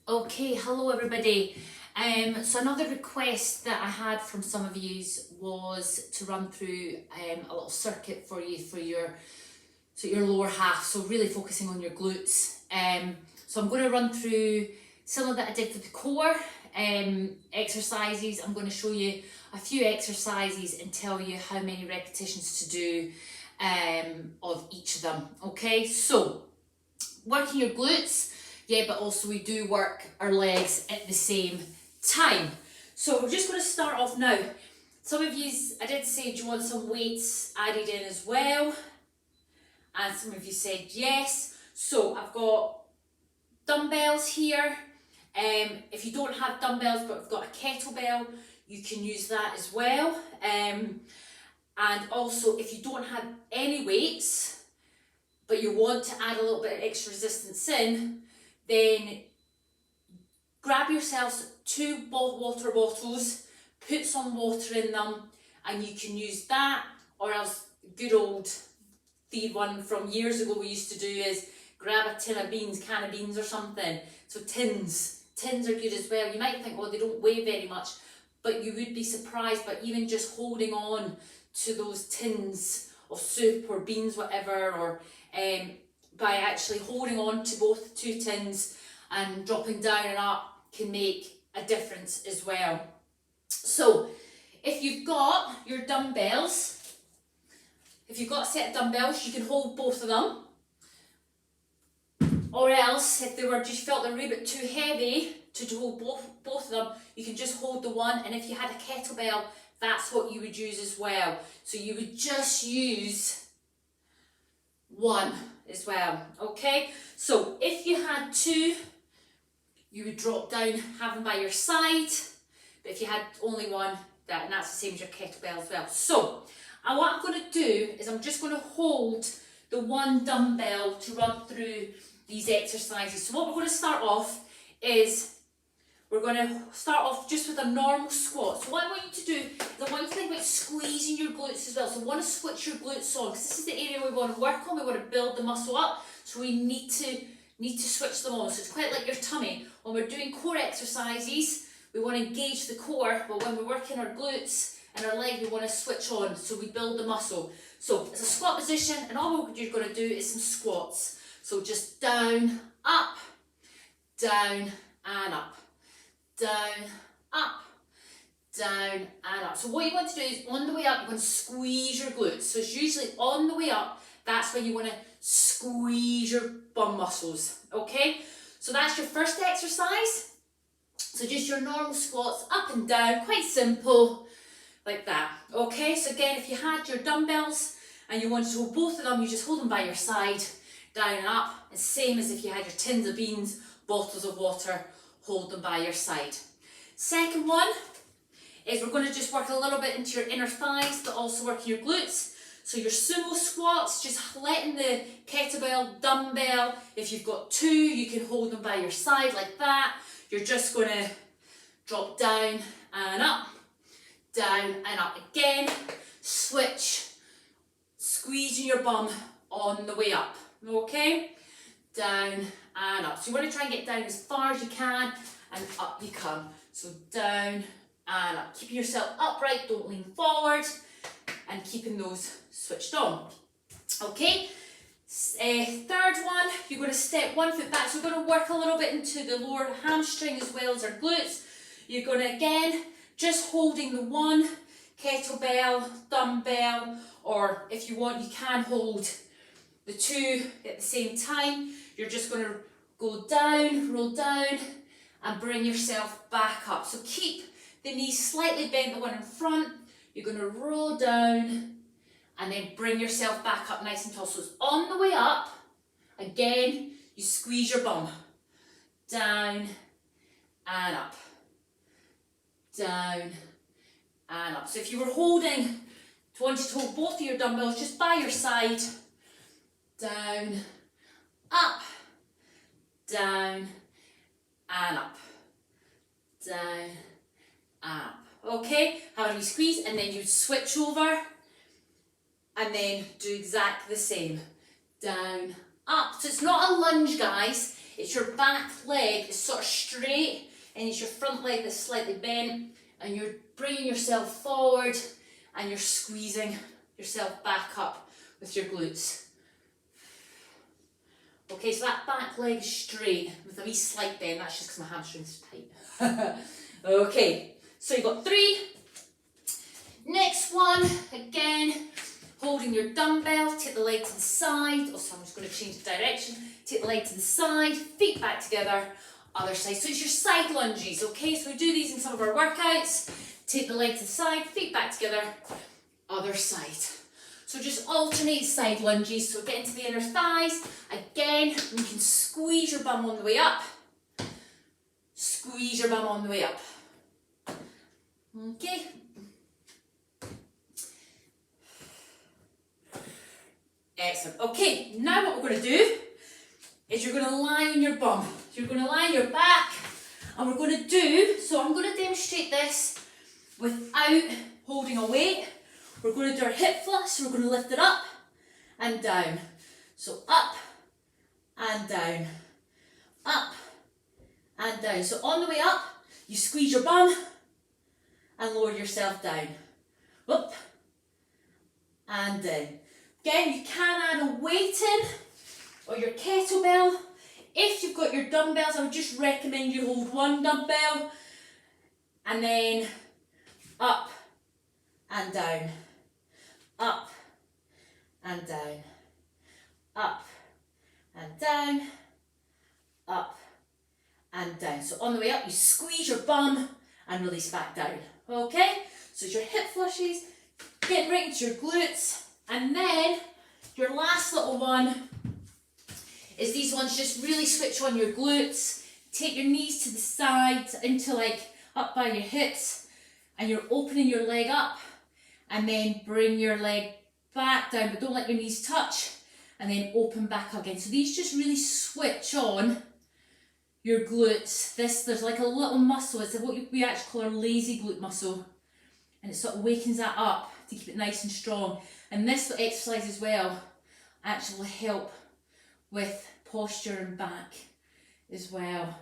Okay, hello everybody. So another request that I had from some of you was to run through a little circuit for you for your lower half. So really focusing on your glutes. So I'm going to run through similar that I did for the core exercises. I'm going to show you a few exercises and tell you how many repetitions to do of each of them. Okay, so working your glutes. Yeah, but also we do work our legs at the same time. So we're just going to start off now. Some of you, I did say, do you want some weights added in as well? And some of you said yes. So I've got dumbbells here. If you don't have dumbbells but I've got a kettlebell, you can use that as well. And also if you don't have any weights but you want to add a little bit of extra resistance in, then grab yourselves 2 water bottles, put some water in them, and you can use that, or else good old the one from years ago we used to do is grab a tin of beans, can of beans or something. So tins are good as well. You might think, well, they don't weigh very much, but you would be surprised by even just holding on to those tins of soup or beans, whatever, or by actually holding on to both 2 tins and dropping down and up can make a difference as well. So if you've got your dumbbells, if you've got a set of dumbbells, you can hold both of them. Or else, if they were just felt they're a wee bit too heavy to hold both of them, you can just hold the one. And if you had a kettlebell, that's what you would use as well. So you would just use one as well. Okay, so if you had 2, you would drop down, have them by your side. But if you had only one, and that's the same as your kettlebell as well. So what I'm going to do is I'm just going to hold the one dumbbell to run through these exercises. So what we're going to start off is we're going to start off just with a normal squat. So what I want you to do is I want you to think about squeezing your glutes as well. So we want to switch your glutes on because this is the area we want to work on. We want to build the muscle up. So we need to switch them on. So it's quite like your tummy. When we're doing core exercises, we want to engage the core, but when we're working our glutes and our leg, we want to switch on. So we build the muscle. So it's a squat position, and all you're going to do is some squats. So just down, up, down, and up. Down, up, down, and up. So what you want to do is on the way up, you want to squeeze your glutes. So it's usually on the way up, that's when you want to squeeze your bum muscles. Okay? So that's your first exercise. So just your normal squats, up and down, quite simple, like that. Okay? So again, if you had your dumbbells and you wanted to hold both of them, you just hold them by your side, down and up. And same as if you had your tins of beans, bottles of water, hold them by your side. Second one is we're going to just work a little bit into your inner thighs, but also working your glutes. So your sumo squats, just letting the kettlebell, dumbbell, if you've got 2, you can hold them by your side like that. You're just going to drop down and up, down and up. Again, switch, squeezing your bum on the way up. Okay? Down and up. So you want to try and get down as far as you can and up you come. So down and up. Keeping yourself upright, don't lean forward, and keeping those switched on. Okay? Third one, you're going to step 1 foot back. So we're going to work a little bit into the lower hamstring as well as our glutes. You're going to, again, just holding the one kettlebell, dumbbell, or if you want, you can hold the 2 at the same time. You're just going to go down, roll down, and bring yourself back up. So keep the knees slightly bent, the one in front. You're going to roll down and then bring yourself back up nice and tall. So it's on the way up. Again, you squeeze your bum. Down and up. Down and up. So if you were wanted to hold both of your dumbbells just by your side, down, up, down, and up, down, and up. Okay, have a wee squeeze, and then you switch over, and then do exactly the same. Down, up. So it's not a lunge, guys. It's your back leg is sort of straight, and it's your front leg that's slightly bent, and you're bringing yourself forward, and you're squeezing yourself back up with your glutes. Okay, so that back leg is straight with a wee slight bend. That's just because my hamstrings are tight. Okay, so you've got 3. Next one, again, holding your dumbbell, take the leg to the side. Oh, so I'm just going to change the direction. Take the leg to the side, feet back together, other side. So it's your side lunges, okay? So we do these in some of our workouts. Take the leg to the side, feet back together, other side. So just alternate side lunges. So get into the inner thighs. Again, you can squeeze your bum on the way up. Squeeze your bum on the way up. Okay. Excellent. Okay, now what we're going to do is you're going to lie on your bum. So you're going to lie on your back, and we're going to do, so I'm going to demonstrate this without holding a weight. We're going to do our hip thrust, we're going to lift it up and down. So up and down, up and down. So on the way up, you squeeze your bum and lower yourself down. Up and down. Again, you can add a weight in or your kettlebell. If you've got your dumbbells, I would just recommend you hold one dumbbell and then up and down, up and down, up and down, up and down. So on the way up, you squeeze your bum and release back down. Okay, so it's your hip flushes, getting right into your glutes, and then your last little one is these ones. Just really switch on your glutes. Take your knees to the side into like up by your hips, and you're opening your leg up, and then bring your leg back down, but don't let your knees touch, and then open back up again. So these just really switch on your glutes. There's like a little muscle, it's what we actually call our lazy glute muscle, and it sort of wakens that up to keep it nice and strong. And this exercise as well actually will help with posture and back as well.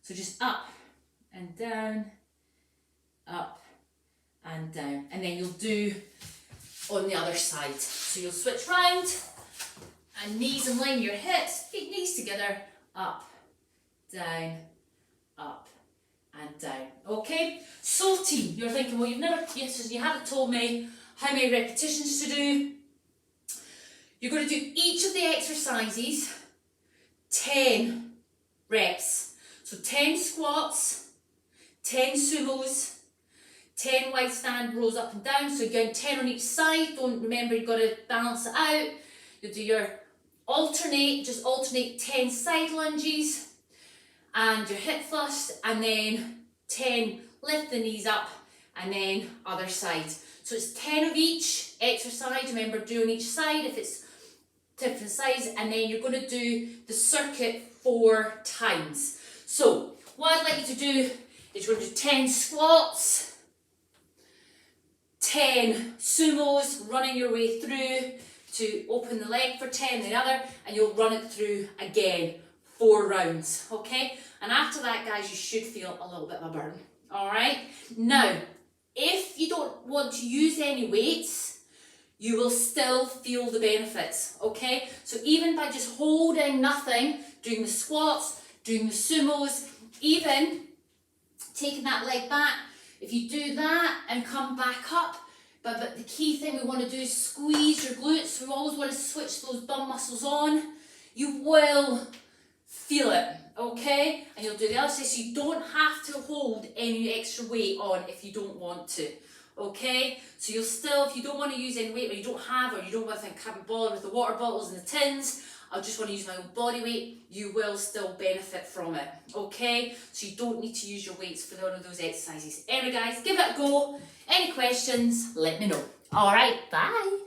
So just up and down, up and down, and then you'll do on the other side. So you'll switch round, and knees in line with your hips, feet knees together, up, down, up and down. Okay, so team, you're thinking, well, you haven't told me how many repetitions to do. You're going to do each of the exercises 10 reps. So 10 squats, 10 sumos, 10 wide stand rows up and down. So again, 10 on each side. Don't remember, you've got to balance it out. You'll do your just alternate 10 side lunges and your hip thrust, and then 10 lift the knees up, and then other side. So it's 10 of each exercise. Remember, do on each side if it's different size, and then you're going to do the circuit 4 times. So what I'd like you to do is you're going to do 10 squats, 10 sumos, running your way through to open the leg for 10, the other, and you'll run it through again 4 rounds, okay? And after that, guys, you should feel a little bit of a burn, all right? Now, if you don't want to use any weights, you will still feel the benefits, okay? So even by just holding nothing, doing the squats, doing the sumos, even taking that leg back, if you do that and come back up, but the key thing we want to do is squeeze your glutes. We always want to switch those bum muscles on. You will feel it, okay? And you'll do the other side, so you don't have to hold any extra weight on if you don't want to, okay? So you'll still, if you don't want to use any weight, or you don't have, or you don't want to think, can't be bothered with the water bottles and the tins, I just want to use my own body weight, you will still benefit from it, okay? So you don't need to use your weights for one of those exercises. Anyway guys, give it a go. Any questions, let me know. Alright, bye.